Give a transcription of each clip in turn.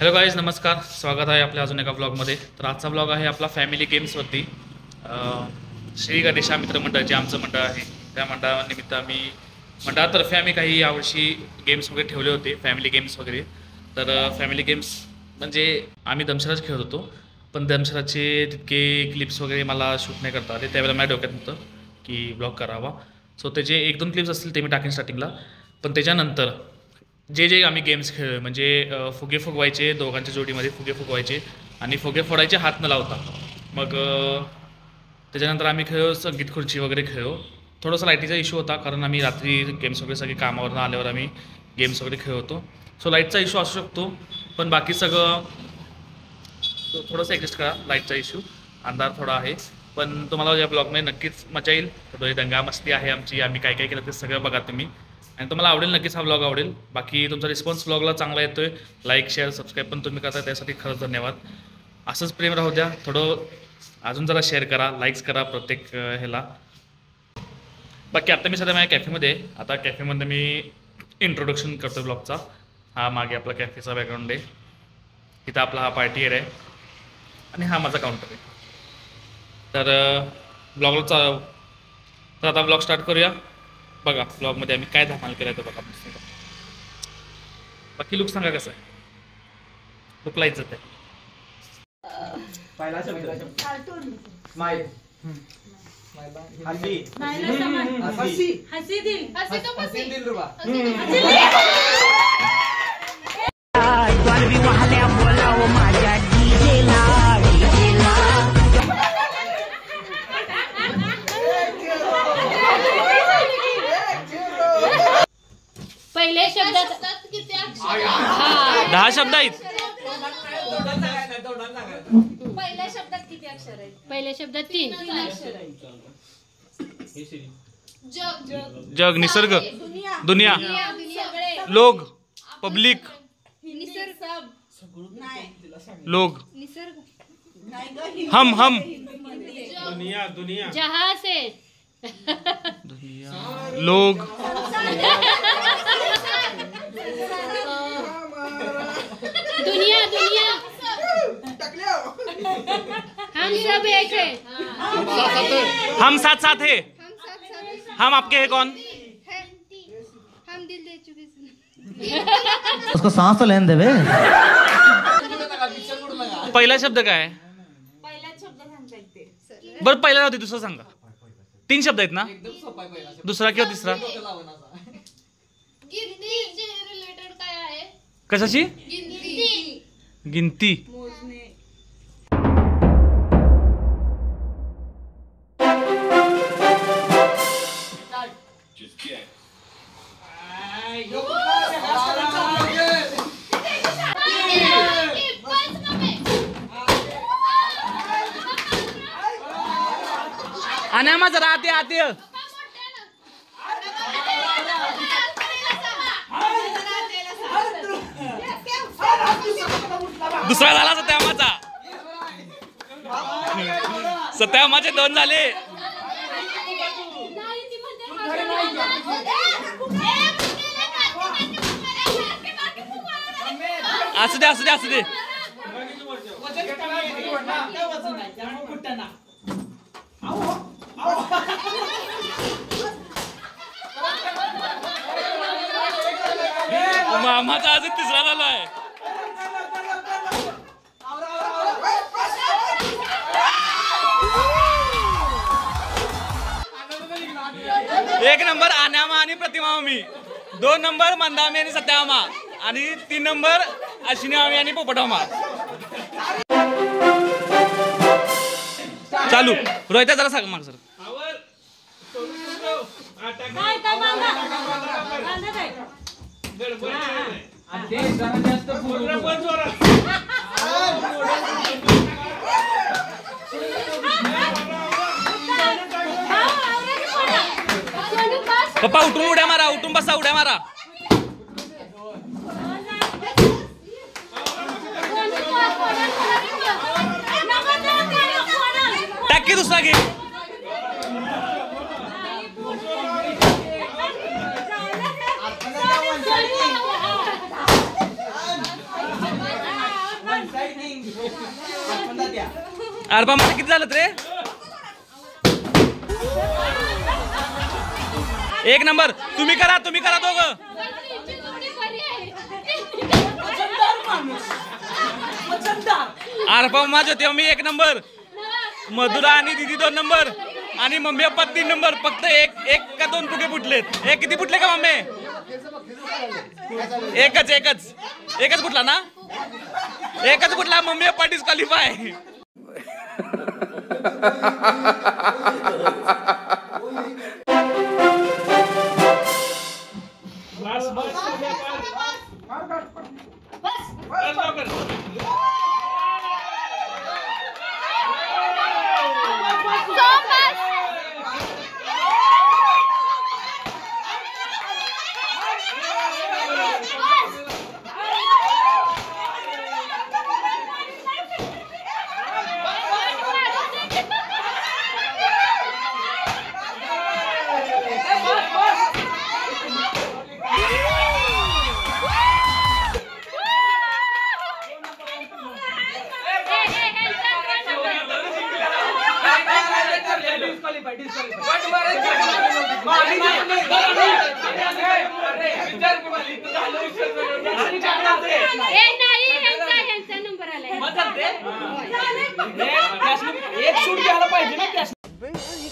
Hello guys, नमस्कार. स्वागत आहे आपल्या अजून एका ब्लॉगमध्ये. तर आजचा ब्लॉग आहे आपला फॅमिली गेम्सवरती. श्री गणेशा मित्र मंडळ जे आमचं मंडळ आहे त्या मंडळानिमित्त मंडळातर्फे आम्ही काही यावर्षी गेम्स वगैरे ठेवले होते, फॅमिली गेम्स वगैरे. तर फॅमिली गेम्स म्हणजे आम्ही दमशराज खेळत होतो, पण दमशराजचे तितके क्लिप्स वगैरे मला शूट नाही करता आले. त्यावेळेला माझ्या डोक्यात होतं की ब्लॉग करावा. सो त्याचे 1-2 क्लिप्स असतील ते मी टाकेन स्टार्टिंगला. पण त्याच्यानंतर जे आम्ही गेम्स खेळलो म्हणजे फुगे फुगवायचे, दोघांच्या जोडीमध्ये फुगे फुगवायचे आणि फुगे फोडायचे हात न लावता. मग त्याच्यानंतर आम्ही खेळलो संगीत खुर्ची वगैरे खेळलो. थोडासा लाईटीचा इश्यू होता कारण आम्ही रात्री गेम्स वगैरे सगळे कामावरून आल्यावर आम्ही गेम्स वगैरे खेळत होतो. सो लाईटचा इश्यू असू शकतो, पण बाकी सगळं थोडंसं ॲडजस्ट करा. लाईटचा इश्यू, अंधार थोडा आहे, पण तुम्हाला या ब्लॉगमध्ये नक्कीच मजा येईल. थोडी दंगा मस्ती आहे आमची, आम्ही काय काय केलं ते सगळं बघा तुम्ही आणि तुम्हाला आवडेल, नक्कीच हा ब्लॉग आवडेल. बाकी तुमचा रिस्पॉन्स ब्लॉगला चांगला येतोय. लाईक शेअर सबस्क्राईब पण तुम्ही करता, त्यासाठी खरंच धन्यवाद. असंच प्रेम राहू द्या. थोडं अजून जरा शेअर करा, लाईक्स करा प्रत्येक ह्याला. बाकी आता मी सध्या माझ्या कॅफेमध्ये आहे. आता कॅफेमध्ये मी इंट्रोडक्शन करतो ब्लॉगचा. हा मागे आपला कॅफेचा बॅकग्राऊंड आहे, इथं आपला हा पार्टी एरिया आहे आणि हा माझा काउंटर आहे. तर तर आता ब्लॉग स्टार्ट करूया. बघा ब्लॉगमध्ये आम्ही काय धमाल केला तर बघा. बाकी लुक सांगा कसं आहे. लुकला इज्जत आहे. पहिला शब्द स्माइल. हसी हसी दिल हसी दिल रुबा. पहिले शब्दात किती अक्षर? 10 शब्द आहेत. पहिल्या शब्दात किती अक्षर आहेत? पहिल्या शब्दात 3 अक्षर आहेत. जग, जग, निसर्ग, दुनिया, लोग, पब्लिक, लोग, हम, दुनिया, जहां से, लोग, दुनिया, हम सब एक है, हम साथ साथ है, हम आपके हैं कौन? हम दिल दे चुके. उसको सांस तो लेने देवे. पहिला शब्द काय? बरं पहिला राहते, दुसरा सांगा. 3 शब्द आहेत ना? दुसरा किंवा तिसरा? गिनती रिलेटेड काय आहे? कशाची? गिनती. अनामा जरा आते दुसरा झाला सत्यामाचे 2 झाले. असू दे. मामाचा अजून 3रा झालाय. एक नंबर अनामा आणि प्रतिमा मामी, 2 नंबर मंदामी आणि सत्यामा आणि 3 नंबर अश्विनी मामी आणि पोपटमामा. चालू. रोहिता जरा सांग माग सर. पप्पा उठून उड्या मारा, उठून बसा, उड्या मारा. टाकी दुसरा घे. अरे बा मला किती झालं रे? 1 नंबर. तुम्ही करा दोघं. अरे बा माझं तेव्हा मी 1 नंबर, मधुरा आणि दीदी 2 नंबर आणि मम्मी पप्पा 3 नंबर. फक्त एक का 2 फुगे फुटलेत. किती फुटले का मम्मी? एकच फुटला ना? एकच फुटला. Mummy papa disqualify.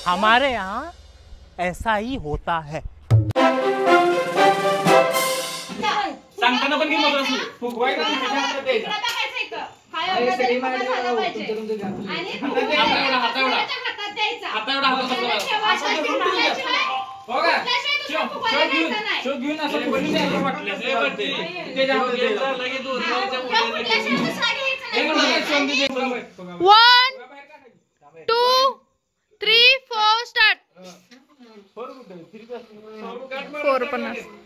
हमारे यहाँ ऐसा ही होता है. सांगताना पण One, 2, 3, 4 स्टार्ट. 450.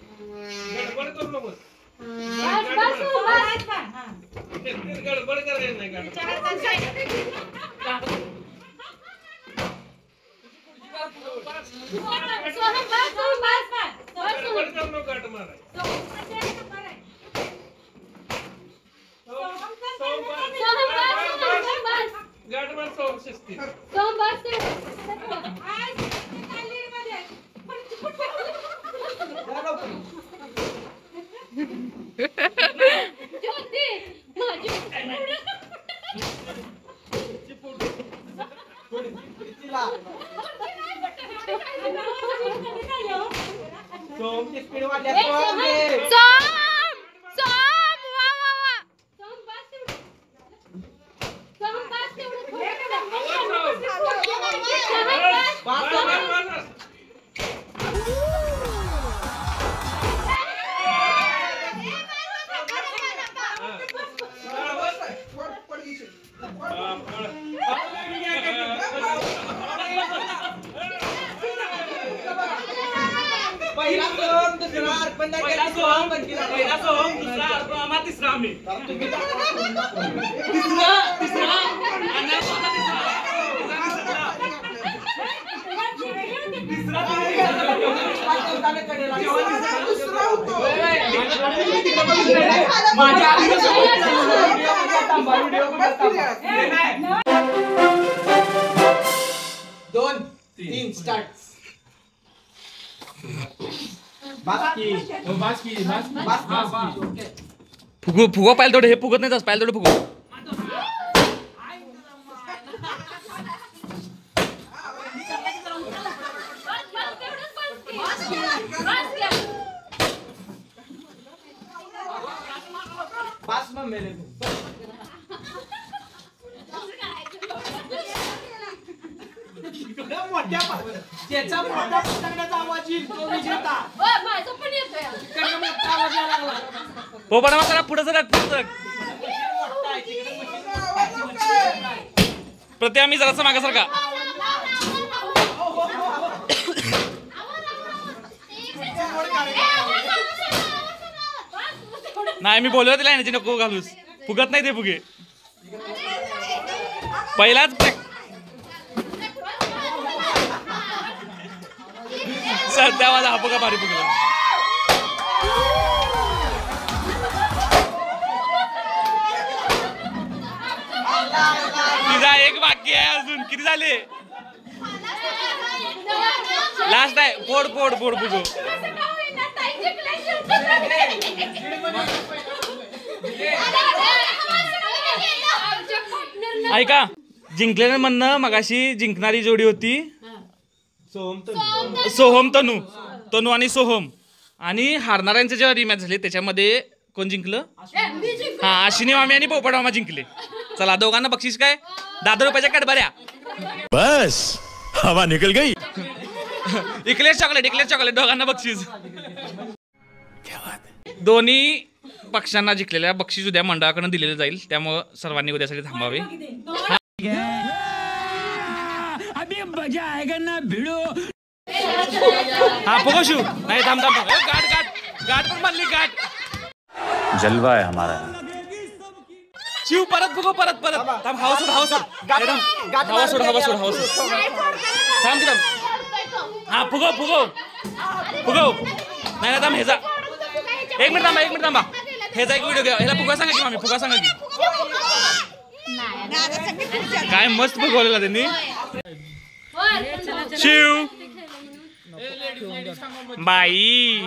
फुगवा पाहिलं तेवढं. हे फुगत नाही पाहिलं तेवढं फुगव. पोपडा करा पुढे सरक. प्रति आम्ही जरासं मागे सरका. नाही मी बोललो तिला याची नको घालूस. फुगत नाही ते फुगे. पहिलाच सध्या माझा हा फुगा भारी फुगला. तिचा एक बाकी. किती झाले लास्ट आहे पोड पोड पोड बुजो ऐका जिंकले म्हणणं मगाशी जिंकणारी जोडी होती सोहम तनू तनू आणि सोहम आणि हारणाऱ्यांचे जेव्हा रिमॅच झाले त्याच्यामध्ये कोण जिंकलं हा अश्विनी मामी आणि पोपट मामा जिंकले चला दोघांना बक्षीस काय 10 रुपयाच्या कॅडबऱ्या बस हवा निकल गई इकलेच चॉकलेट दोघांना बक्षीस दोन्ही पक्षांना जिंकलेल्या बक्षीस उद्या मंडळाकडून दिलेलं जाईल त्यामुळं सर्वांनी उद्यासाठी थांबावे हा फुगोशू नाही थांब गाठ पण बांधली गाठ जलवा है हमारा शिव परत फुगो परत थांब हवा सोड थांब की हा फुगो नाही थांब हेजा एक मिनिट थांबा हेजा एक व्हिडिओ घ्या ह्याला फुगा सांगा की मामी फुगा सांगा की काय मस्त फुगवलेला त्यांनी शिव बाई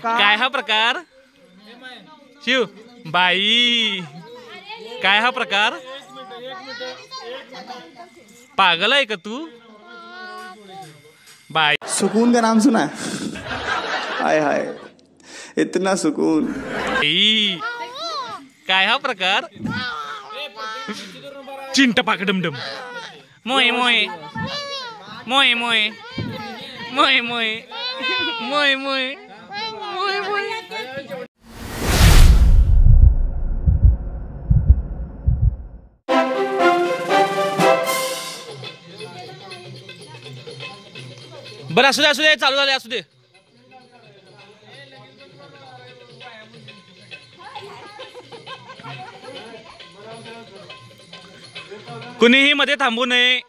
काय हा प्रकार शिव बाई काय हा प्रकार पागल आहे का तू बाई सुकून का नाम सुना हाय हाय इतना सुकून काय हा प्रकार चिंट पाक डमडम मोय मोय मोय मोय मोय मोय मोय मोय मोय मोय बरं असू दे चालू झाले असू दे कुणीही मध्ये थांबू नये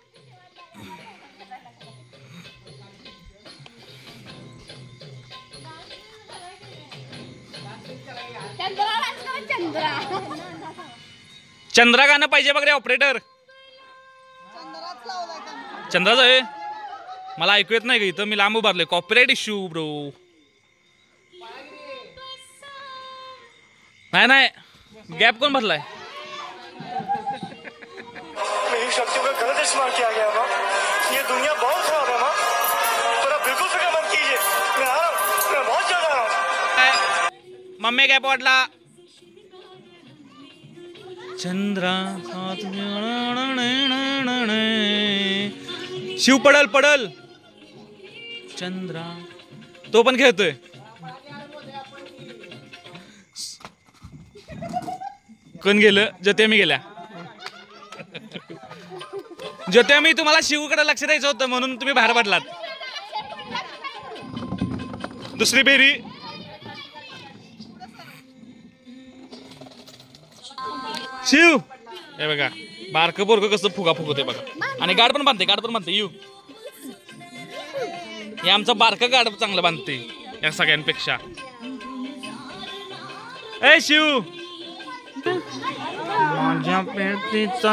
चंद्रा गाणं पाहिजे बघ रे ऑपरेटर चंद्राच आहे मला ऐकू येत नाही का इथं मी लांब उभारलोय कॉपीराइट इश्यू ब्रो नाही गॅप कोण भरलाय मेरी शक्तियों का गलत इस्तेमाल किया गया माँ ये दुनिया बहुत खराब है माँ थोड़ा बिल्कुल फिक्र मत कीजिए मैं आ रहा हूँ मैं बहुत जल्द आ रहा हूँ मम्मी गॅप वाटला चंद्रा शिव पडल चंद्रा तो पण खेळतोय कोण गेलं ज्योत्या मी गेल्या ज्योत्या मी तुम्हाला शिवकडे लक्ष द्यायचं होतं म्हणून तुम्ही बाहेर पडलात दुसरी फेरी शिव हे बघा बारक बोरक कसं फुगा फुगवते बघा आणि गाड पण बांधते यू हे आमचं बारकं गाड चांगलं बांधते या सगळ्यांपेक्षा ए शिव माझ्या पेटीचा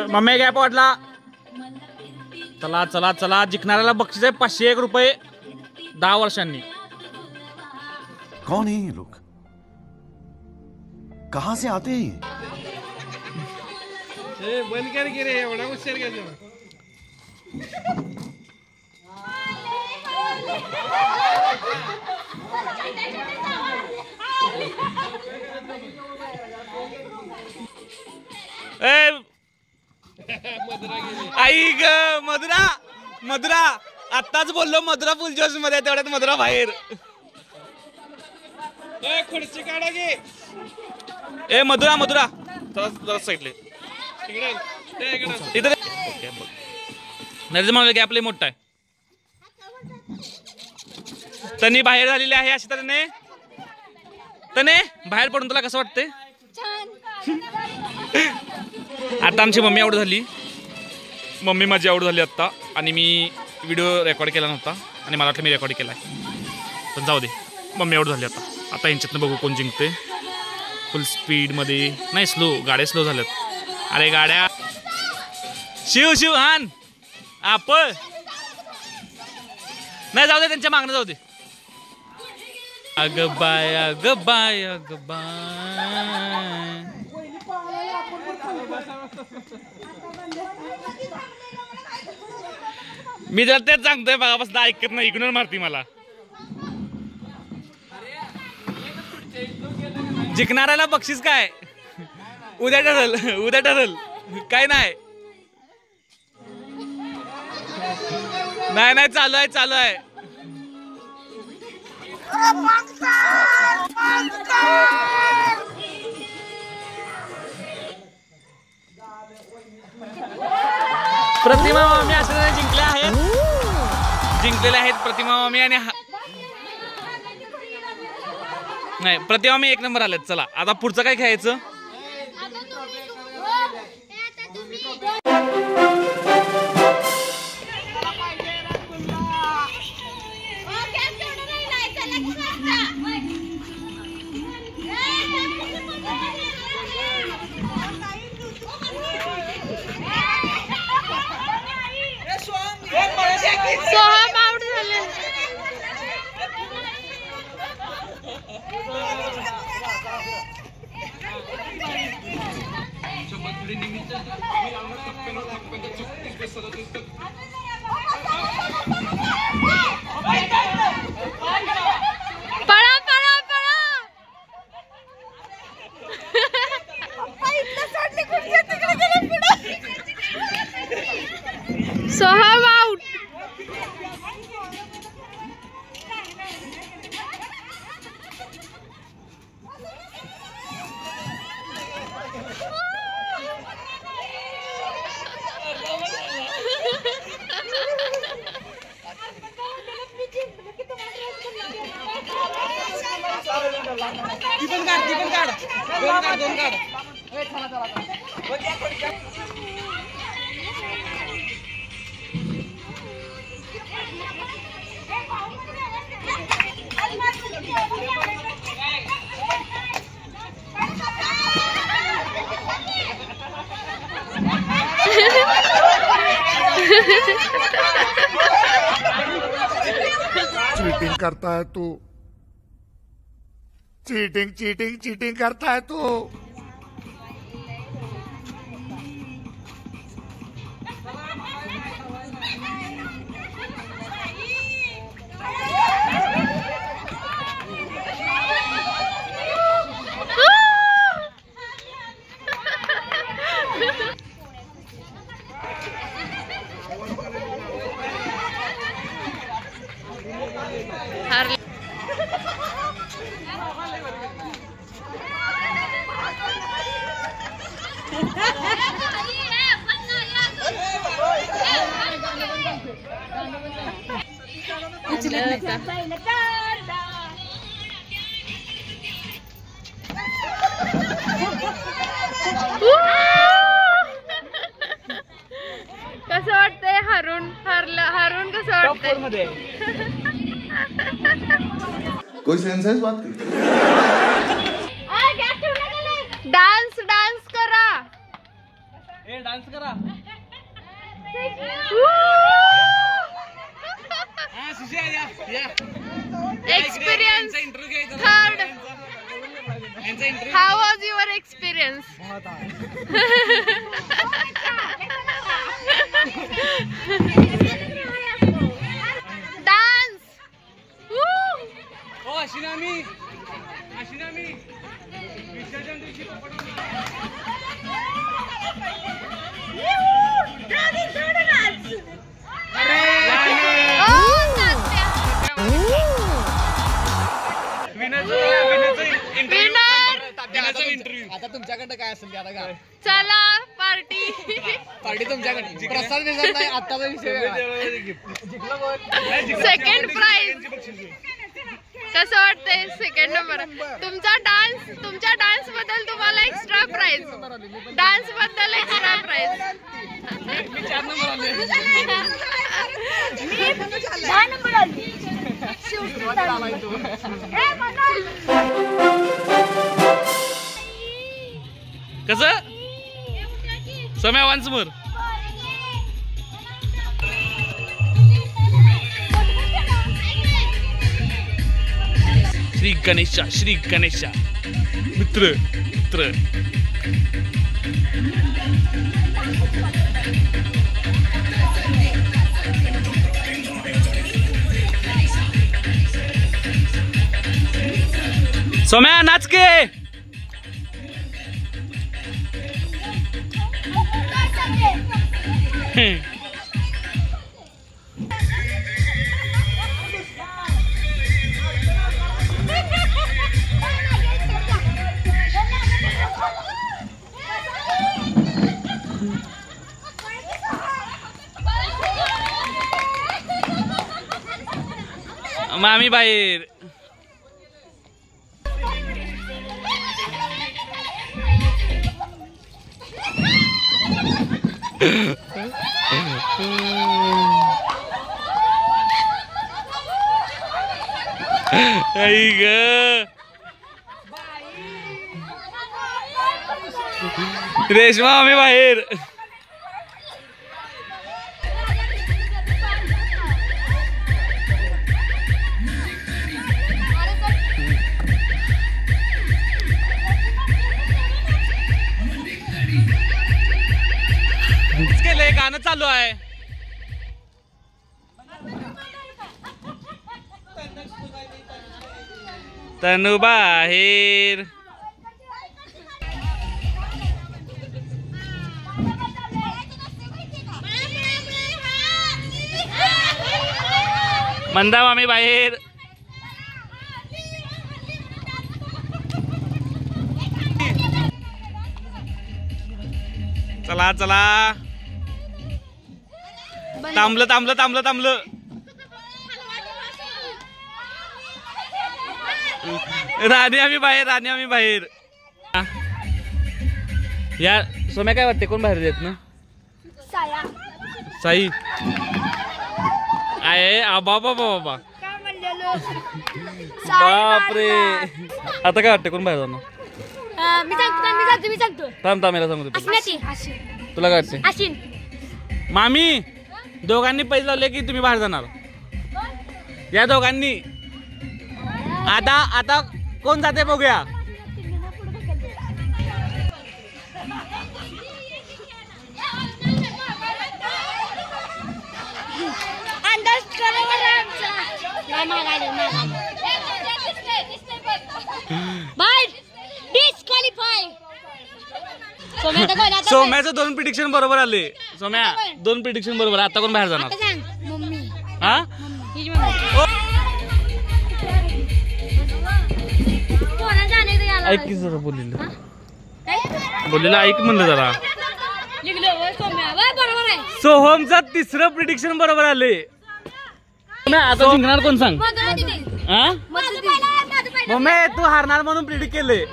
मम्मी गॅप वाटला चला जिंकणाऱ्याला बक्षीस आहे 501 रुपये 10 वर्षांनी कौन है ये लोग कहां से आते हैं बंद कर गे रे एवढा उशीर गेला आई ग मधुरा आत्ताच बोललो मधुरा फुल जोश मध्ये तेवढ्यात मधुरा बाहेर खुर्ची काढा गे ए मधुरा साईडले इधर नरेंद्र गॅप लय मोठा आहे तनी बाहेर झालेली आहे अशी तने बाहेर पडून तुला कसं वाटतंय आता आमची मम्मी आउट झाली मम्मी माझी आउट झाली आत्ता आणि मी व्हिडिओ रेकॉर्ड केला नव्हता आणि मला वाटलं मी रेकॉर्ड केला आहे पण जाऊ दे मम्मी आउट झाली आता आता यांच्यातनं बघू कोण जिंकते. फुल स्पीडमध्ये नाही, स्लो, गाड्या स्लो झाल्यात. अरे गाड्या, शिव शिव हान आपण नाही, जाऊ दे त्यांच्या मागणं जाऊ दे. अग बाय अग बाय अग बाय. मी जर तेच सांगतोय बघापासून ऐकत नाही, इग्नोर मारती मला. जिंकणाऱ्याला बक्षीस काय? उद्या ठरल काय नाही. नाही चालू आहे. प्रतिमा मामी अशा जिंकलेल्या आहेत प्रतिमा मामी. आणि नाही, प्रतिमा मामी 1 नंबर आलेत. चला आता पुढचं काय खेळायचं? सोहम आउट झाले. सोहम आउट. दोन काढ. चीटिंग करता है तू, चीटिंग करता है तू. कसं वाटतंय हरून कसं वाटतंय? कोई सेंस है इस बात की? डान्स करा. डान्स करा. Experience third. How was your experience? Dance. अशिनामी आता तुमच्याकडे काय असेल आता का? चला पार्टी तुमच्याकडे प्रसाद नाही. आता सेकंड प्राइज. कसं वाटतंय सेकंड नंबर? तुमच्या डान्स बद्दल तुम्हाला एक्स्ट्रा प्राइज. डान्स बद्दल एक्स्ट्रा प्राइज. कसं सोम्या वांच मोर श्री गणेशा मित्र मित्र सोम्या नाच के मामी बाहेर आई ग रेशमा आम्ही बाहेर गाणं चालू आहे तनु बाहेर मंदा मामी बाहेर चला चला थांबलं थांबलं थांबलं थांबलं राणी आम्ही बाहेर या सोम्या काय वाटते कोण बाहेर देत ना साई आहे बाबा बाबा बापरे आता काय वाटते कोण बाहेर जाणार थांब थांब सांगतो तुला काय वाटते मामी दोघांनी पैसे लावले की तुम्ही बाहेर जाणार या दोघांनी आता कोण जाते बघूया सोम्याचं 2 प्रिडिक्शन बरोबर आले सोम्या 2 प्रिडिक्शन बरोबर आता कोण बाहेर जाणार हा ऐक की जरा बोललेलं ऐक म्हणलं जरा सोहमचा 3रं प्रिडिक्शन बरोबर आले आता जिंकणार कोण सांग मम्मी तू हारणार म्हणून प्रिडिक्ट केले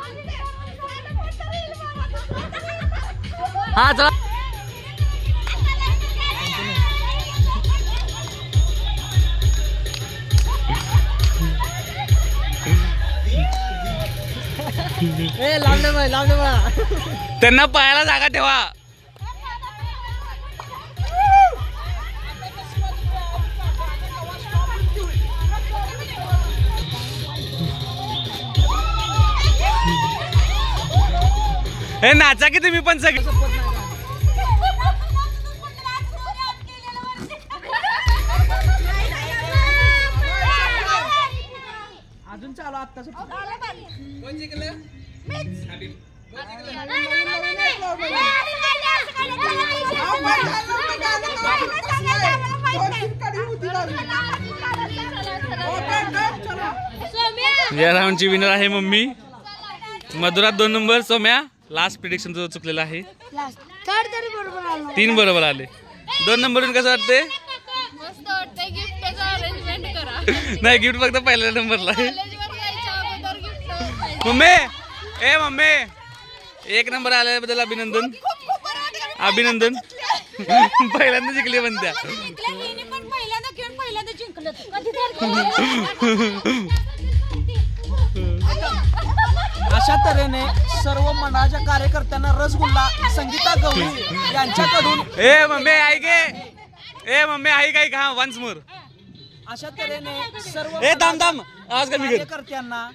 हा चला त्यांना पायाला जागा ठेवा हे नाचा की तुम्ही पण सगळे अजून चालू आत्ताच कोण जिंकलं या राऊंडची विनर आहे मम्मी मधुरात 2 नंबर सोम्या लास्ट प्रिडिक्शन जो चुकलेला आहे 3 बरोबर आले 2 नंबरून कसं वाटते नाही गिफ्ट फक्त पहिल्या नंबरला मम्मी मम्मी 1 नंबर आल्याबद्दल अभिनंदन पहिल्यांदा जिंकले म्हणत्या अशा तऱ्हेने सर्व मंडळाच्या कार्यकर्त्यांना रसगुल्ला संगीता गवळी यांच्याकडून ए मम्मी आई काय का वन्स मोर. अशा तऱ्हेने सर्व आवाज कमी कर. कार्यकर्त्यांना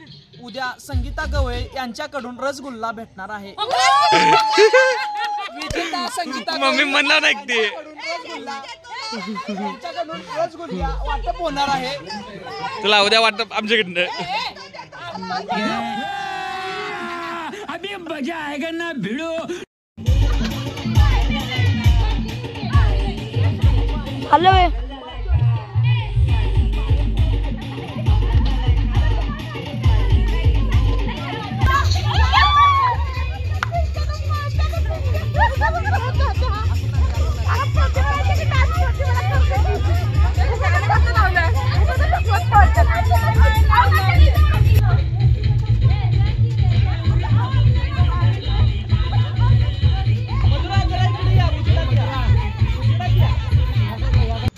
उद्या संगीता गवळे यांच्याकडून रसगुल्ला भेटणार आहे. विजेता संगीता मम्मी म्हणला नाही ते. यांच्याकडून रसगुल्ला वाटप होणार आहे. तुला उद्या वाटप आमच्याकडनं. अभी मजा आएगा ना भिड़ो. हॅलो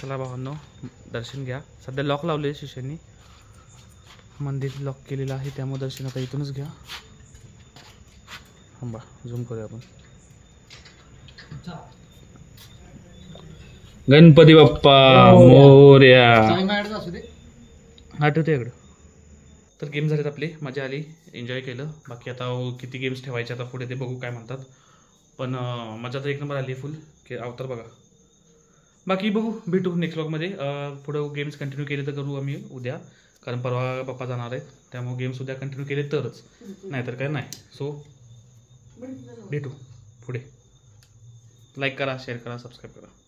चला भावांनो दर्शन घ्या. सध्या लॉक लावले शिष्यांनी, मंदिर लॉक केलेलं आहे, त्यामुळे दर्शन आता इथूनच घ्या. थांबा झूम करूया आपण. गणपती बाप्पा मोरया. आठवते इकडं. तर गेम झालेत आपली, मजा आली, एन्जॉय केलं. बाकी आता किती गेम्स ठेवायचे आता पुढे ते बघू काय म्हणतात. पण मजा तर एक नंबर आली फुल की अवतार बघा. बाकी बघू, भेटू नेक्स्ट व्लॉगमध्ये. पुढं गेम्स कंटिन्यू केले तर करू आम्ही उद्या, कारण परवा पप्पा जाणार आहेत, त्यामुळे गेम्स उद्या कंटिन्यू केले तरच, नाहीतर काय नाही. सो भेटू पुढे. लाईक करा, शेअर करा, सबस्क्राईब करा.